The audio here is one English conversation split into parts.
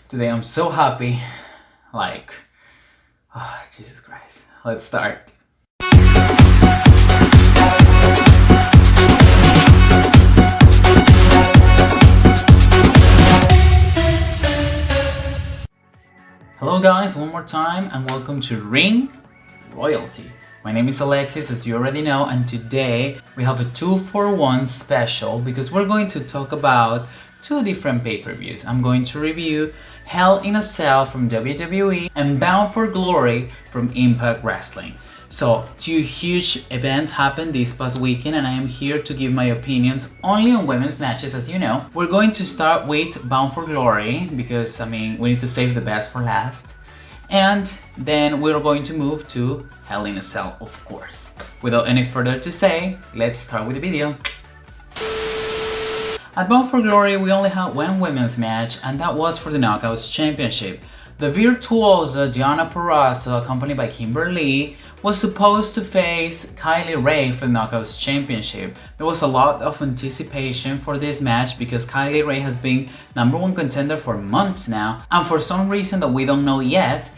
Today I'm so happy. Like, oh, Jesus Christ. Let's start. Hello guys, one more time and welcome to Ring Royalty. My name is Alexis, as you already know, and today we have a 2-for-1 special because we're going to talk about two different pay-per-views. I'm going to review Hell in a Cell from WWE and Bound for Glory from Impact Wrestling. So, two huge events happened this past weekend and I am here to give my opinions only on women's matches, as you know. We're going to start with Bound for Glory because, we need to save the best for last. And then we're going to move to Hell in a Cell, of course. Without any further to say, let's start with the video. At Bound for Glory, we only had one women's match, and that was for the Knockouts Championship. The virtuosa Deonna Purrazzo, accompanied by Kimberly, was supposed to face Kylie Ray for the Knockouts Championship. There was a lot of anticipation for this match because Kylie Ray has been #1 contender for months now, and for some reason that we don't know yet,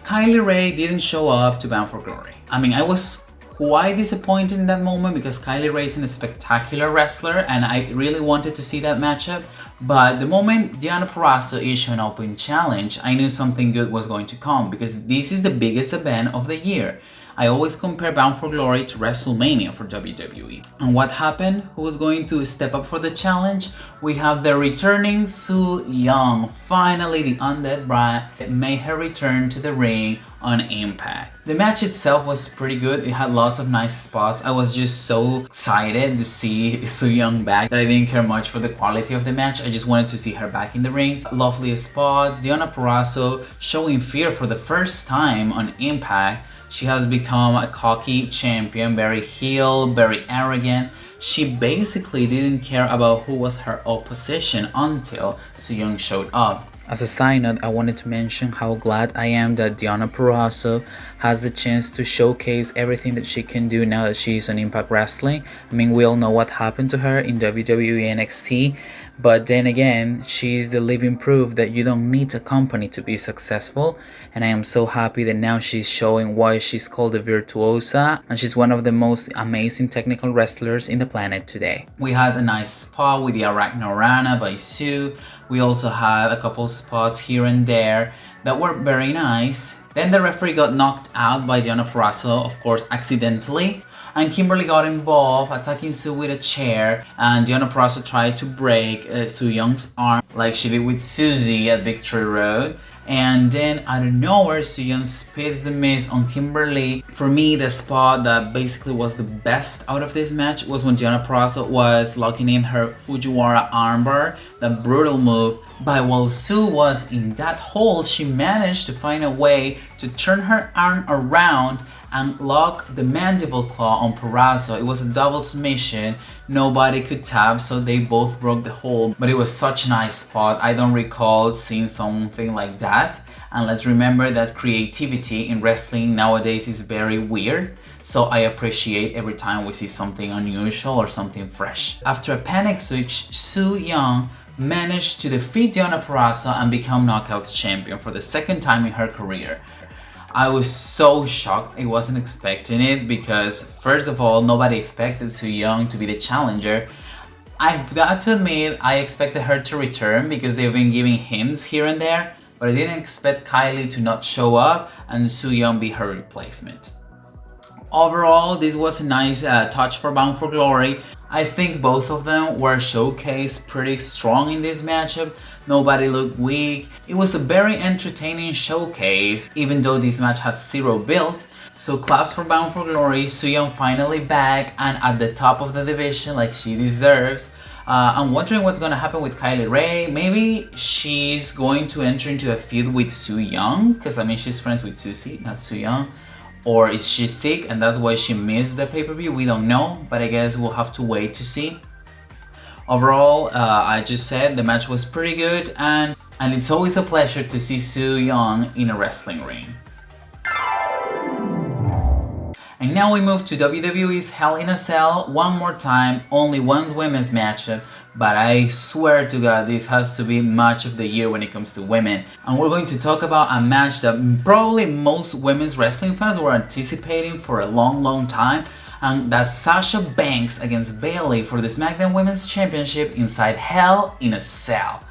Kylie Ray didn't show up to Bound for Glory. I was quite disappointed in that moment because Kylie Ray is a spectacular wrestler and I really wanted to see that matchup. But the moment Deonna Purrazzo issued an open challenge, I knew something good was going to come because this is the biggest event of the year. I always compare Bound for Glory to WrestleMania for WWE. And what happened? Who was going to step up for the challenge? We have the returning Su Yung. Finally, the Undead Bride made her return to the ring on Impact. The match itself was pretty good. It had lots of nice spots. I was just so excited to see Su Yung back that I didn't care much for the quality of the match. I just wanted to see her back in the ring. Lovely spots. Deonna Purrazzo showing fear for the first time on Impact. She has become a cocky champion, very heel, very arrogant. She basically didn't care about who was her opposition until Su Yung showed up. As a side note, I wanted to mention how glad I am that Deonna Purrazzo has the chance to showcase everything that she can do now that she's on Impact Wrestling. We all know what happened to her in WWE NXT, but then again, she's the living proof that you don't need a company to be successful, and I am so happy that now she's showing why she's called a virtuosa, and she's one of the most amazing technical wrestlers in the planet today. We had a nice spot with the Arachnorana by Sue. We also had a couple spots here and there that were very nice. Then the referee got knocked out by Deonna Purrazzo, of course accidentally, and Kimberly got involved, attacking Sue with a chair, and Deonna Purrazzo tried to break Su Young's arm like she did with Susie at Victory Road. And then out of nowhere, Su Yung spits the miss on Kimberly. For me, the spot that basically was the best out of this match was when Deonna Purrazzo was locking in her Fujiwara armbar, that brutal move. But while Sue was in that hold, she managed to find a way to turn her arm around and lock the mandible claw on Purrazzo. It was a double submission. Nobody could tap, so they both broke the hold. But it was such a nice spot. I don't recall seeing something like that. And let's remember that creativity in wrestling nowadays is very weird. So I appreciate every time we see something unusual or something fresh. After a panic switch, Su Yung managed to defeat Deonna Purrazzo and become Knockouts champion for the second time in her career. I was so shocked. I wasn't expecting it because, first of all, nobody expected Su Yung to be the challenger. I've got to admit, I expected her to return because they've been giving hints here and there, but I didn't expect Kylie to not show up and Su Yung be her replacement. Overall, this was a nice touch for Bound for Glory. I think both of them were showcased pretty strong in this matchup. Nobody looked weak. It was a very entertaining showcase, even though this match had zero build. So claps for Bound for Glory. Su Yung finally back and at the top of the division like she deserves. I'm wondering what's gonna happen with Kylie Ray. Maybe she's going to enter into a feud with Su Yung, because she's friends with Susie, not Su Yung. Or is she sick and that's why she missed the pay-per-view? We don't know, but I guess we'll have to wait to see. Overall, I just said the match was pretty good, and it's always a pleasure to see Su Yung in a wrestling ring. And now we move to WWE's Hell in a Cell one more time, only one women's matchup but I swear to God, this has to be match of the year when it comes to women. And we're going to talk about a match that probably most women's wrestling fans were anticipating for a long time, and that's Sasha Banks against Bayley for the SmackDown Women's Championship inside Hell in a Cell.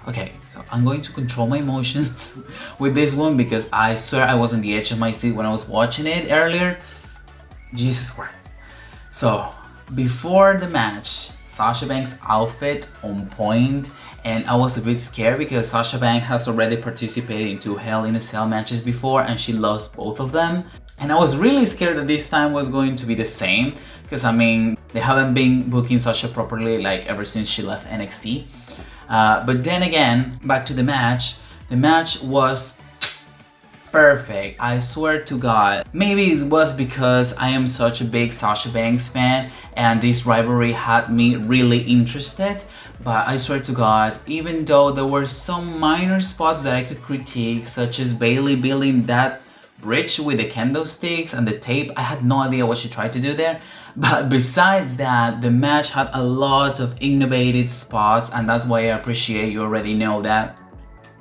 Okay, so I'm going to control my emotions with this one because I swear I was on the edge of my seat when I was watching it earlier. Jesus Christ. So, before the match, Sasha Banks' outfit on point, and I was a bit scared because Sasha Banks has already participated in 2 Hell in a Cell matches before and she lost both of them. And I was really scared that this time was going to be the same because I mean, they haven't been booking Sasha properly like ever since she left NXT. But then again, back to the match was perfect. I swear to God. Maybe it was because I am such a big Sasha Banks fan and this rivalry had me really interested. But I swear to God, even though there were some minor spots that I could critique, such as Bayley building that bridge with the candlesticks and the tape, I had no idea what she tried to do there. But besides that, the match had a lot of innovative spots, and that's why I appreciate, you already know that.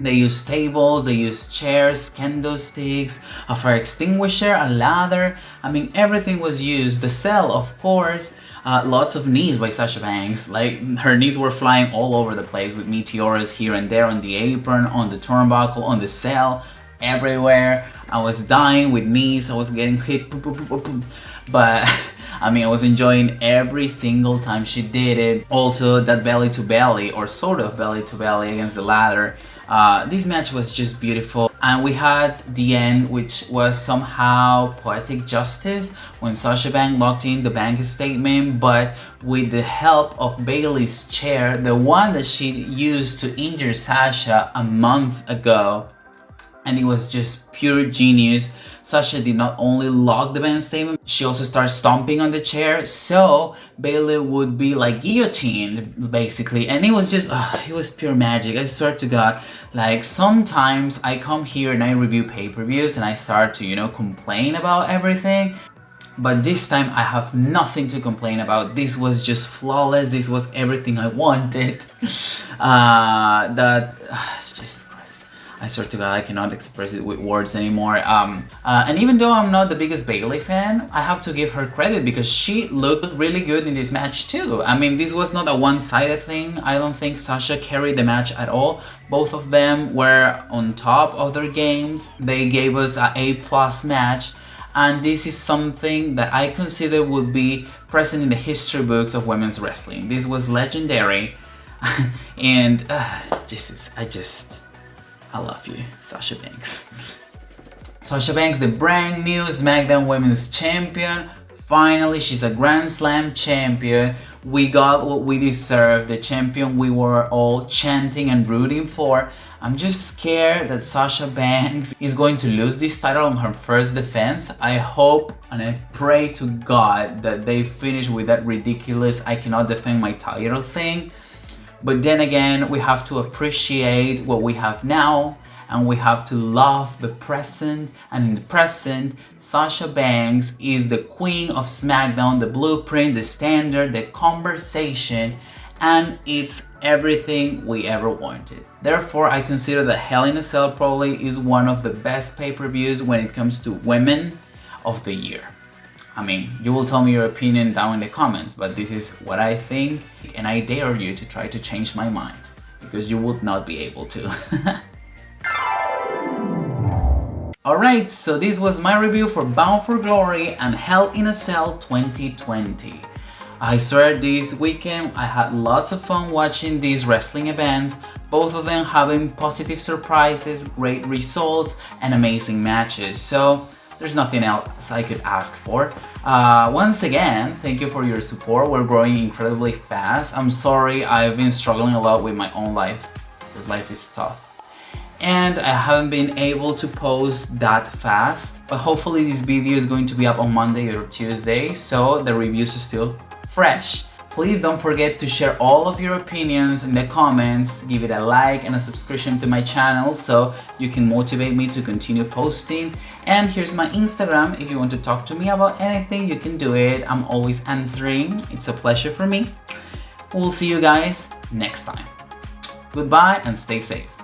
They used tables, they used chairs, candlesticks, a fire extinguisher, a ladder. I mean, everything was used. The cell, of course, lots of knees by Sasha Banks. Like, her knees were flying all over the place with meteors here and there on the apron, on the turnbuckle, on the cell, everywhere. I was dying with knees, I was getting hit, but I mean, I was enjoying every single time she did it. Also, that belly to belly, or sort of belly to belly against the ladder. This match was just beautiful, and we had the end, which was somehow poetic justice when Sasha Banks locked in the bank statement, but with the help of Bayley's chair, the one that she used to injure Sasha a month ago. And it was just pure genius. Sasha did not only lock the bank statement, she also started stomping on the chair, so Bayley would be like guillotined, basically. And it was just, it was pure magic, I swear to God. Like, sometimes I come here and I review pay-per-views and I start to, you know, complain about everything. But this time I have nothing to complain about. This was just flawless, this was everything I wanted. Just... I swear to God, I cannot express it with words anymore. And even though I'm not the biggest Bayley fan, I have to give her credit because she looked really good in this match too. I mean, this was not a one-sided thing. I don't think Sasha carried the match at all. Both of them were on top of their games. They gave us an A+ match. And this is something that I consider would be present in the history books of women's wrestling. This was legendary. And, Jesus, I love you, Sasha Banks. Sasha Banks, the brand new SmackDown Women's Champion. Finally, she's a Grand Slam champion. We got what we deserve, the champion we were all chanting and rooting for. I'm just scared that Sasha Banks is going to lose this title on her first defense. I hope and I pray to God that they finish with that ridiculous I cannot defend my title thing. But then again, we have to appreciate what we have now, and we have to love the present. And in the present, Sasha Banks is the queen of SmackDown, the blueprint, the standard, the conversation, and it's everything we ever wanted. Therefore, I consider that Hell in a Cell probably is one of the best pay-per-views when it comes to women of the year. I mean, you will tell me your opinion down in the comments, but this is what I think, and I dare you to try to change my mind, because you would not be able to. Alright, so this was my review for Bound for Glory and Hell in a Cell 2020. I swear this weekend I had lots of fun watching these wrestling events, both of them having positive surprises, great results, and amazing matches. So there's nothing else I could ask for. Once again, thank you for your support. We're growing incredibly fast. I'm sorry I've been struggling a lot with my own life, because life is tough. And I haven't been able to post that fast, but hopefully this video is going to be up on Monday or Tuesday, so the reviews are still fresh. Please don't forget to share all of your opinions in the comments, give it a like and a subscription to my channel so you can motivate me to continue posting. And here's my Instagram. If you want to talk to me about anything, you can do it. I'm always answering. It's a pleasure for me. We'll see you guys next time. Goodbye and stay safe.